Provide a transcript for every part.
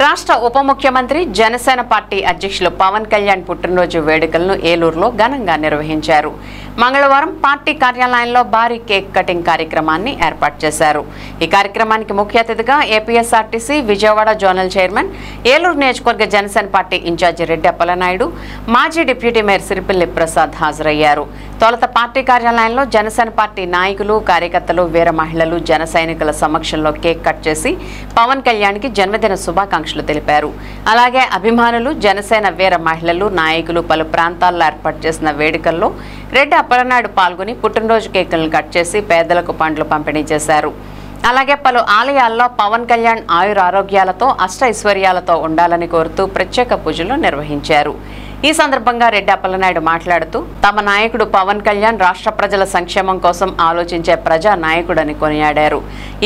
రాష్ట్ర ఉప ముఖ్యమంత్రి జనసేన పార్టీ అధ్యక్షులు పవన్ కళ్యాణ్ పుట్టినరోజు వేడుకలను ఏలూరులో ఘనంగా నిర్వహించారు. మంగళవారం పార్టీ కార్యాలయంలో భారీ కేక్ కటింగ్ కార్యక్రమాన్ని ఏర్పాటు చేశారు. ఈ కార్యక్రమానికి ముఖ్య అతిథిగా APSRTC Vijayawada zonal chairman, Eluru నియోజకవర్గ జనసేన పార్టీ ఇన్ఛార్జి రెడ్డి అప్పలనాయుడు, మాజీ డిప్యూటీ మేయర్ సిరిపిల్లి ప్రసాద్ హాజరయ్యారు. తొలుత పార్టీ కార్యాలయంలో జనసేన పార్టీ నాయకులు, కార్యకర్తలు, వీర మహిళలు, జన సైనికుల సమక్షంలో కేక్ కట్ చేసి పవన్ కళ్యాణ్కి జన్మదిన శుభాకాంక్షలు తెలిపారు. అలాగే అభిమానులు, జనసేన వీర మహిళలు, నాయకులు పలు ప్రాంతాల్లో ఏర్పాటు చేసిన వేడుకల్లో రెడ్డి అప్పలనాయుడు పాల్గొని పుట్టినరోజు కేకులను కట్ చేసి పేదలకు పండ్లు పంపిణీ చేశారు. అలాగే పలు ఆలయాల్లో పవన్ కళ్యాణ్ ఆయురారోగ్యాలతో అష్టైశ్వర్యాలతో ఉండాలని కోరుతూ ప్రత్యేక పూజలు నిర్వహించారు. ఈ సందర్భంగా రెడ్డి అప్పలనాయుడు మాట్లాడుతూ తమ నాయకుడు పవన్ కళ్యాణ్ రాష్ట్ర ప్రజల సంక్షేమం కోసం ఆలోచించే ప్రజా నాయకుడని కొనియాడారు.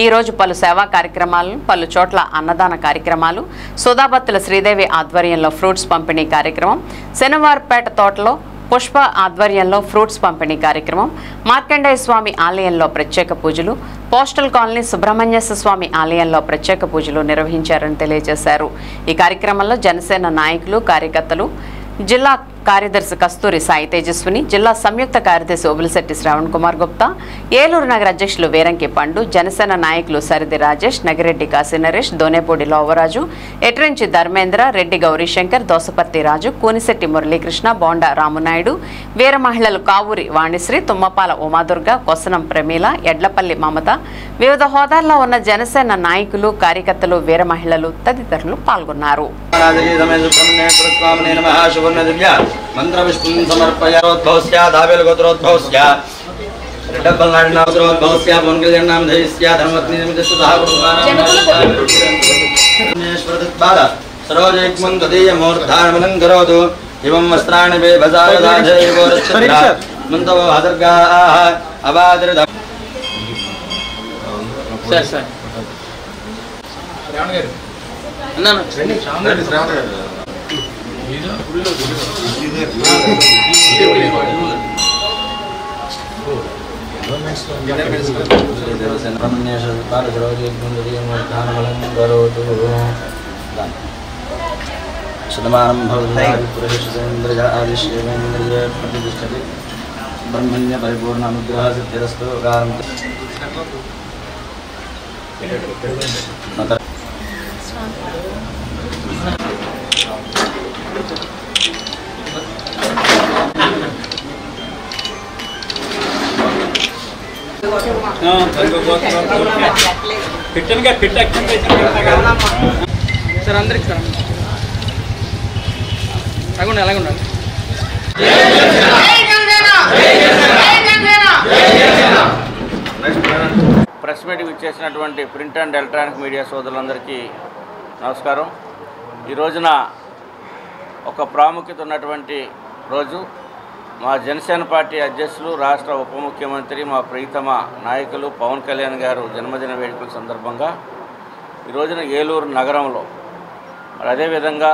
ఈ రోజు పలు సేవా కార్యక్రమాలను, పలు చోట్ల అన్నదాన కార్యక్రమాలు, సుధాబత్తుల శ్రీదేవి ఆధ్వర్యంలో ఫ్రూట్స్ పంపిణీ కార్యక్రమం, శనివారపేట తోటలో పుష్ప ఆధ్వర్యంలో ఫ్రూట్స్ పంపిణీ కార్యక్రమం, మార్కండేయ స్వామి ఆలయంలో ప్రత్యేక పూజలు, పోస్టల్ కాలనీ సుబ్రహ్మణ్యేశ్వర స్వామి ఆలయంలో ప్రత్యేక పూజలు నిర్వహించారని తెలియజేశారు. ఈ కార్యక్రమంలో జనసేన నాయకులు, కార్యకర్తలు, జిల్లా కార్యదర్శి కస్తూరి సాయి తేజస్విని, జిల్లా సంయుక్త కార్యదర్శి ఒబులిశెట్టి శ్రవణ్ కుమార్ గుప్తా, ఏలూరు నగర అధ్యక్షులు వీరంకి పండు, జనసేన నాయకులు సరిది రాజేష్, నగిరెడ్డి కాశీ నరేష్, దోనేపూడి లోవరాజు, ఎట్రించి ధర్మేంద్ర, రెడ్డి గౌరీశంకర్, దోసపర్తి రాజు, కూనిశెట్టి మురళీకృష్ణ, బోండా రామునాయుడు, వీర మహిళలు కావూరి వాణిశ్రీ, తుమ్మపాల ఉమాదుర్గ, కొసనం ప్రమీల, ఎడ్లపల్లి మమత, వివిధ హోదాల్లో ఉన్న జనసేన నాయకులు, కార్యకర్తలు, వీర మహిళలు తదితరులు పాల్గొన్నారు. మంత్రవిష్ణుం సమర్పయోద్భవస్య దావేలగోత్రోద్భవస్య రెడ్డప్పలనాయుడునోద్భవస్య పవన్ కళ్యాణ్ నామధేయస్య ధర్మపత్ని నిమిత్తసుతః కుటుంబానామేశ్వరతత్పాద సరోజైక్మం తదీయమూర్ధానమనం కరోతు ఇవం వస్త్రాణి బేభజాయదాధేయోరచ్చత్ర మంతవో హదర్గాః అవాదృత సార్ సార్ రావణ గారు అన్న శ్రావణ గారు బ్రహ్మణ్య పరిపూర్ణ అనుగ్రహ సిద్ధిరస్తు సార్ అందరికి సార్ అలాగే ఉండాలి. ప్రెస్ మీట్కి ఇచ్చేసినటువంటి ప్రింట్ అండ్ ఎలక్ట్రానిక్ మీడియా సోదరులందరికీ నమస్కారం. ఈ రోజున ఒక ప్రాముఖ్యత ఉన్నటువంటి రోజు. మా జనసేన పార్టీ అధ్యక్షులు, రాష్ట్ర ఉప ముఖ్యమంత్రి, మా ప్రియతమ నాయకులు పవన్ కళ్యాణ్ గారు జన్మదిన వేడుకల సందర్భంగా ఈ రోజున ఏలూరు నగరంలో, మరి అదేవిధంగా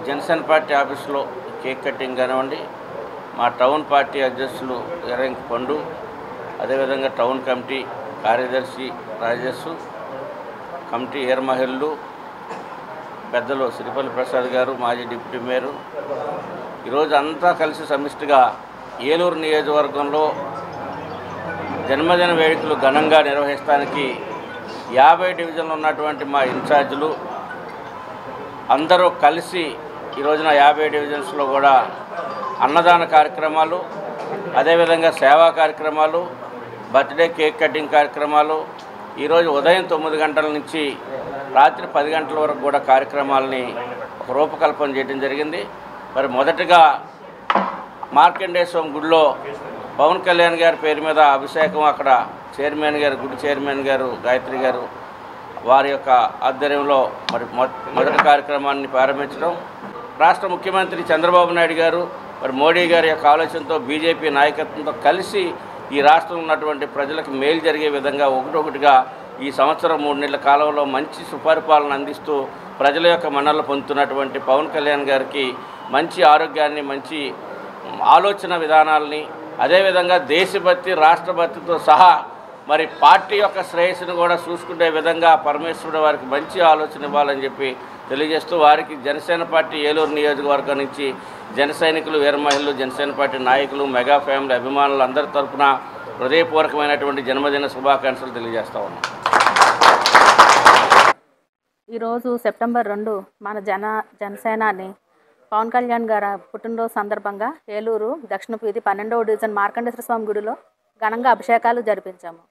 జనసేన పార్టీ ఆఫీసులో కేక్ కటింగ్ కానివ్వండి, మా టౌన్ పార్టీ అధ్యక్షులు వీరంకి పండు, అదేవిధంగా టౌన్ కమిటీ కార్యదర్శి రాజేష్, కమిటీ ఏర్ మహిళలు, పెద్దలు సిరిపల్లి ప్రసాద్ గారు, మాజీ డిప్యూటీ మేయరు, ఈరోజు అంతా కలిసి సమిష్టిగా ఏలూరు నియోజకవర్గంలో జన్మదిన వేడుకలు ఘనంగా నిర్వహించడానికి 50 డివిజన్లు ఉన్నటువంటి మా ఇన్ఛార్జీలు అందరూ కలిసి ఈ రోజున 50 డివిజన్స్లో కూడా అన్నదాన కార్యక్రమాలు, అదేవిధంగా సేవా కార్యక్రమాలు, బర్త్డే కేక్ కటింగ్ కార్యక్రమాలు, ఈరోజు ఉదయం 9 గంటల నుంచి రాత్రి 10 గంటల వరకు కూడా కార్యక్రమాలని ఒక రూపకల్పన చేయడం జరిగింది. మరి మొదటగా మార్కండేయ స్వామి గుడిలో పవన్ కళ్యాణ్ గారి పేరు మీద అభిషేకం, అక్కడ చైర్మన్ గారు, గుడి చైర్మన్ గారు గాయత్రి గారు వారి యొక్క ఆధ్వర్యంలో మరి మొదటి కార్యక్రమాన్ని ప్రారంభించడం, రాష్ట్ర ముఖ్యమంత్రి చంద్రబాబు నాయుడు గారు, మరి మోడీ గారి యొక్క ఆలోచనతో బీజేపీ నాయకత్వంతో కలిసి ఈ రాష్ట్రంలో ఉన్నటువంటి ప్రజలకు మేలు జరిగే విధంగా ఒకటొకటిగా ఈ సంవత్సరం 3 నెలల కాలంలో మంచి సుపరిపాలన అందిస్తూ ప్రజల యొక్క మన్ననలు పొందుతున్నటువంటి పవన్ కళ్యాణ్ గారికి మంచి ఆరోగ్యాన్ని, మంచి ఆలోచన విధానాలని, అదేవిధంగా దేశభక్తి, రాష్ట్రభక్తితో సహా మరి పార్టీ యొక్క శ్రేయస్సును కూడా చూసుకునే విధంగా పరమేశ్వరుడు వారికి మంచి ఆలోచన ఇవ్వాలని చెప్పి తెలియజేస్తూ వారికి జనసేన పార్టీ ఏలూరు నియోజకవర్గం నుంచి జన సైనికులు, వీర మహిళలు, జనసేన పార్టీ నాయకులు, మెగా ఫ్యామిలీ అభిమానులు అందరి తరఫున హృదయపూర్వకమైనటువంటి జన్మదిన శుభాకాంక్షలు తెలియజేస్తా ఉన్నాం. ఈరోజు సెప్టెంబర్ 2 మన జనసేనాని పవన్ కళ్యాణ్ గారి పుట్టినరోజు సందర్భంగా ఏలూరు దక్షిణ వీధి 12వ డివిజన్ మార్కండేశ్వర స్వామి గుడిలో ఘనంగా అభిషేకాలు జరిపించాము.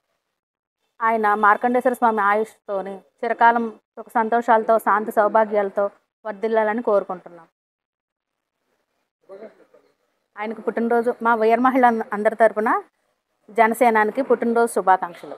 ఆయన మార్కండేశ్వర స్వామి ఆయుష్తోని చిరకాలం సుఖ సంతోషాలతో, శాంతి సౌభాగ్యాలతో వర్ధిల్లాలని కోరుకుంటున్నాం. ఆయనకు పుట్టినరోజు మా వీర మహిళ అందరి తరపున జనసేనానికి పుట్టినరోజు శుభాకాంక్షలు.